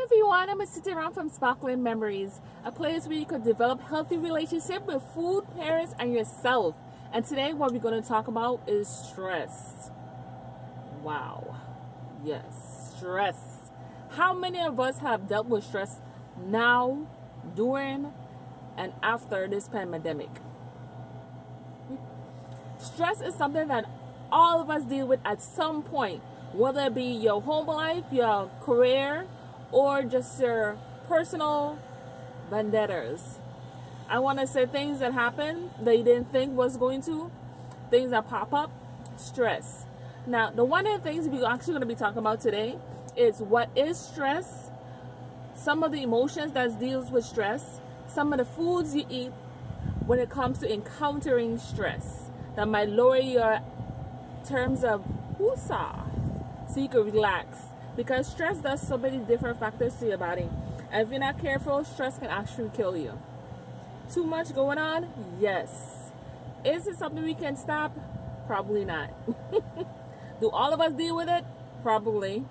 everyone, I'm sitting around from Sparkling Memories, a place where you could develop healthy relationship with food, parents, and yourself. And today what we're going to talk about is stress. Wow. Yes, stress. How many of us have dealt with stress now, during, and after this pandemic? Stress is something that all of us deal with at some point, whether it be your home life, your career, or just your personal vendettas. I want to say things that happen that you didn't think was going to, things that pop up, stress. Now, the one of the things we're actually going to be talking about today is what is stress, some of the emotions that deals with stress, some of the foods you eat when it comes to encountering stress that might lower your terms of woosah so you can relax. Because stress does so many different factors to your body. And if you're not careful, stress can actually kill you. Too much going on? Yes. Is it something we can stop? Probably not. Do all of us deal with it? Probably.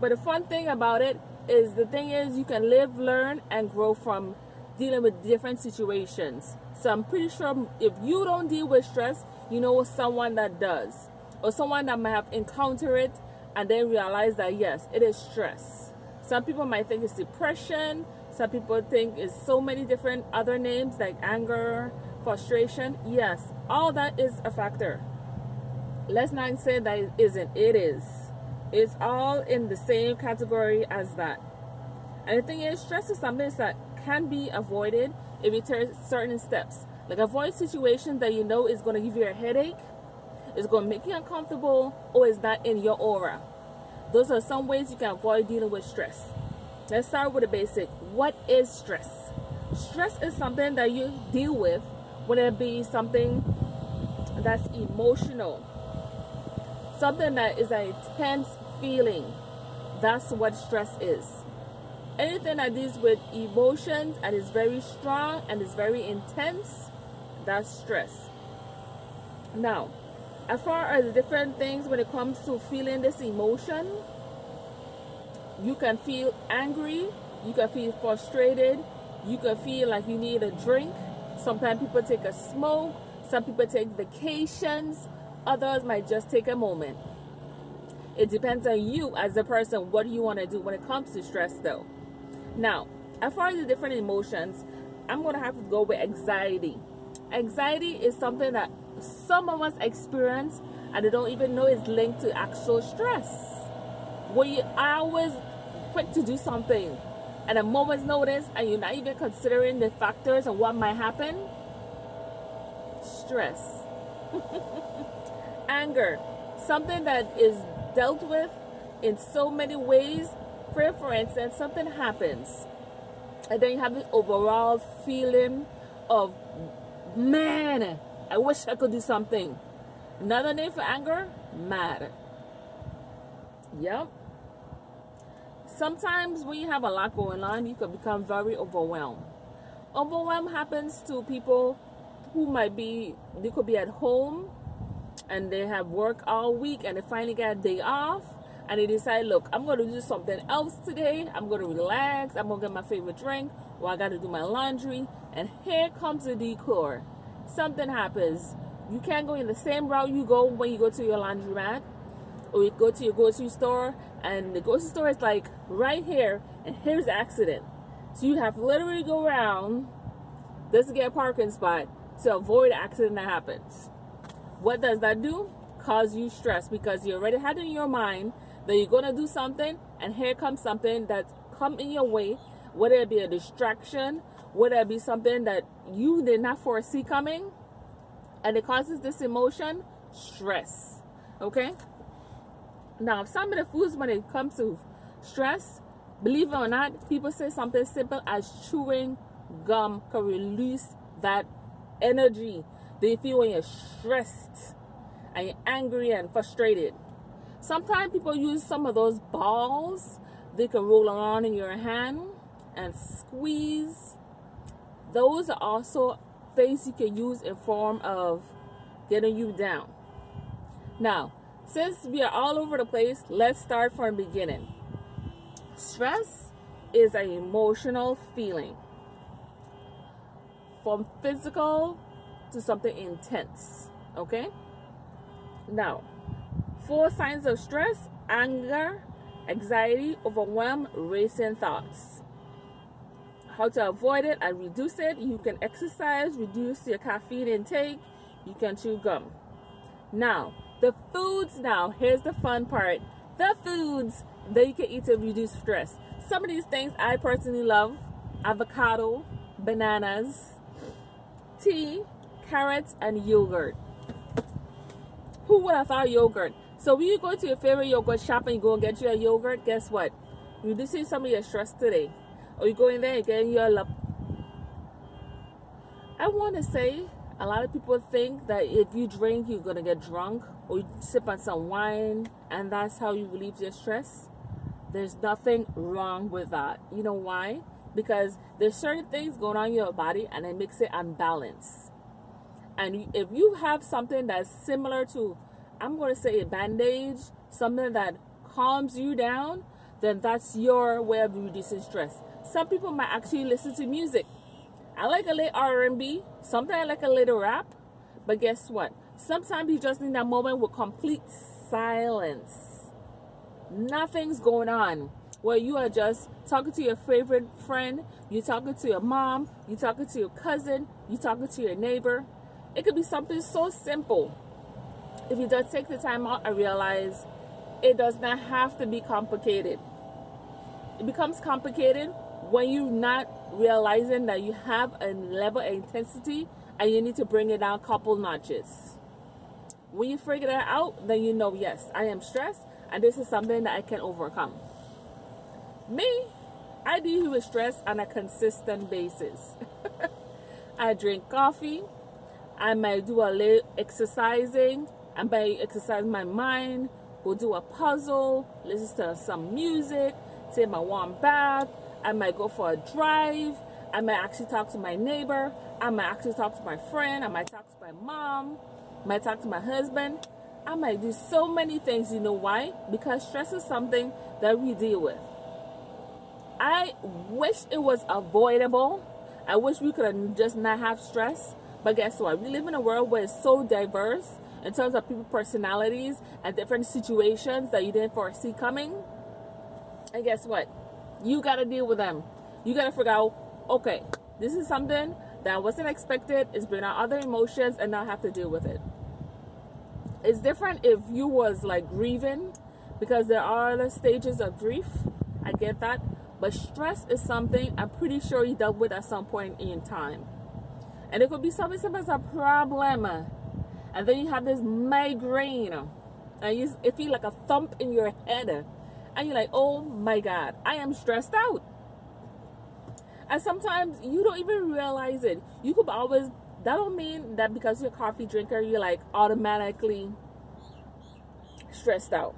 But the fun thing about it is, the thing is, you can live, learn, and grow from dealing with different situations. So I'm pretty sure if you don't deal with stress, you know someone that does. Or someone that might have encountered it and then realize that yes, it is stress. Some people might think it's depression. Some people think it's so many different other names like anger, frustration. Yes, all that is a factor. Let's not say that it isn't. It is. It's all in the same category as that. And the thing is, stress is something that can be avoided if you take certain steps. Like avoid situations that you know is going to give you a headache, it's going to make you uncomfortable, or is not in your aura. Those are some ways you can avoid dealing with stress. Let's start with the basic. What is stress? Stress is something that you deal with, whether it be something that's emotional, something that is an intense feeling. That's what stress is. Anything that deals with emotions and is very strong and is very intense, that's stress. Now, as far as different things when it comes to feeling this emotion, you can feel angry, you can feel frustrated, you can feel like you need a drink. Sometimes people take a smoke, some people take vacations, others might just take a moment. It depends on you as a person, what do you want to do when it comes to stress though. Now, as far as the different emotions, I'm going to have to go with anxiety. Anxiety is something that some of us experience and they don't even know it's linked to actual stress. Where you are always quick to do something at a moment's notice and you're not even considering the factors and what might happen. Stress. Anger. Something that is dealt with in so many ways. For instance, something happens and then you have this overall feeling of, man, I wish I could do something. Another name for anger, mad. Yep. Sometimes when you have a lot going on, you can become very overwhelmed. Overwhelm happens to people who they could be at home and they have work all week and they finally get a day off and they decide, look, I'm going to do something else today. I'm going to relax. I'm going to get my favorite drink, or I got to do my laundry. And here comes the decor. Something happens. You can't go in the same route you go when you go to your laundromat, or you go to your grocery store, and the grocery store is like right here, and here's the accident. So you have to literally go around just to get a parking spot to avoid the accident that happens. What does that do? Cause you stress, because you already had in your mind that you're going to do something, and here comes something that's come in your way, whether it be a distraction, whether it be something that you did not foresee coming, and it causes this emotion, stress. Okay? Now, some of the foods when it comes to stress, believe it or not, people say something simple as chewing gum can release that energy that you feel when you're stressed and you're angry and frustrated. Sometimes people use some of those balls they can roll around in your hand and squeeze. Those are also things you can use in form of getting you down. Now, since we are all over the place, let's start from the beginning. Stress is an emotional feeling, from physical to something intense. Okay? Now, 4 signs of stress: anger, anxiety, overwhelm, racing thoughts. How to avoid it and reduce it: you can exercise, reduce your caffeine intake, you can chew gum. Now, the foods now, here's the fun part. The foods that you can eat to reduce stress. Some of these things I personally love: avocado, bananas, tea, carrots, and yogurt. Who would have thought yogurt? So when you go to your favorite yogurt shop and you go and get you a yogurt, guess what? You're reducing some of your stress today. Or you go in there and get your love. I want to say, a lot of people think that if you drink, you're going to get drunk, or you sip on some wine, and that's how you relieve your stress. There's nothing wrong with that. You know why? Because there's certain things going on in your body, and it makes it unbalanced. And if you have something that's similar to, I'm going to say, a bandage, something that calms you down, then that's your way of reducing stress. Some people might actually listen to music. I like a little R&B. Sometimes I like a little rap. But guess what? Sometimes you just need that moment with complete silence. Nothing's going on. Where you are just talking to your favorite friend. You're talking to your mom. You're talking to your cousin. You're talking to your neighbor. It could be something so simple. If you just take the time out and realize it does not have to be complicated. It becomes complicated when you're not realizing that you have a level of intensity and you need to bring it down a couple notches. When you figure that out, then you know, yes, I am stressed and this is something that I can overcome. Me, I deal with stress on a consistent basis. I drink coffee. I might do a little exercising. I might exercise my mind, go do a puzzle, listen to some music, take my warm bath. I might go for a drive. I might actually talk to my neighbor. I might actually talk to my friend. I might talk to my mom. I might talk to my husband. I might do so many things. You know why? Because stress is something that we deal with. I wish it was avoidable. I wish we could just not have stress. But guess what? We live in a world where it's so diverse in terms of people's personalities and different situations that you didn't foresee coming. And guess what? You got to deal with them. You got to figure out, okay, this is something that wasn't expected. It's bringing out other emotions and now have to deal with it. It's different if you was like grieving, because there are other stages of grief. I get that. But stress is something I'm pretty sure you dealt with at some point in time. And it could be something simple as a problem. And then you have this migraine. And it feels like a thump in your head. And you're like, oh my God, I am stressed out. And sometimes you don't even realize it. You could always, that don't mean that because you're a coffee drinker, you're like automatically stressed out.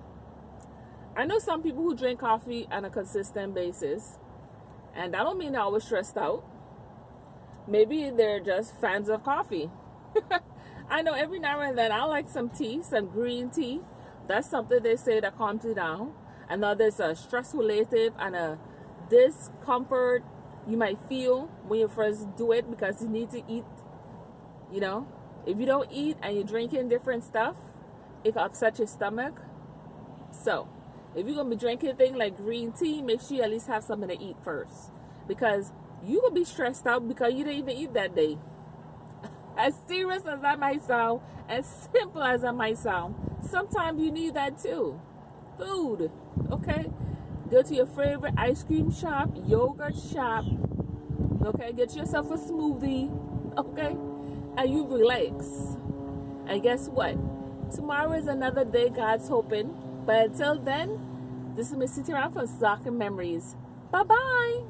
I know some people who drink coffee on a consistent basis. And that don't mean they're always stressed out. Maybe they're just fans of coffee. I know every now and then I like some tea, some green tea. That's something they say that calms you down. I know there's a stress relative and a discomfort you might feel when you first do it because you need to eat. You know, if you don't eat and you're drinking different stuff, it can upset your stomach. So, if you're going to be drinking things like green tea, make sure you at least have something to eat first. Because you will be stressed out because you didn't even eat that day. As serious as that might sound, as simple as that might sound, sometimes you need that too. Food, okay? Go to your favorite ice cream shop, yogurt shop, okay? Get yourself a smoothie, okay? And you relax. And guess what? Tomorrow is another day, God's hoping. But until then, this is Miss City Around for Soccer Memories. Bye-bye.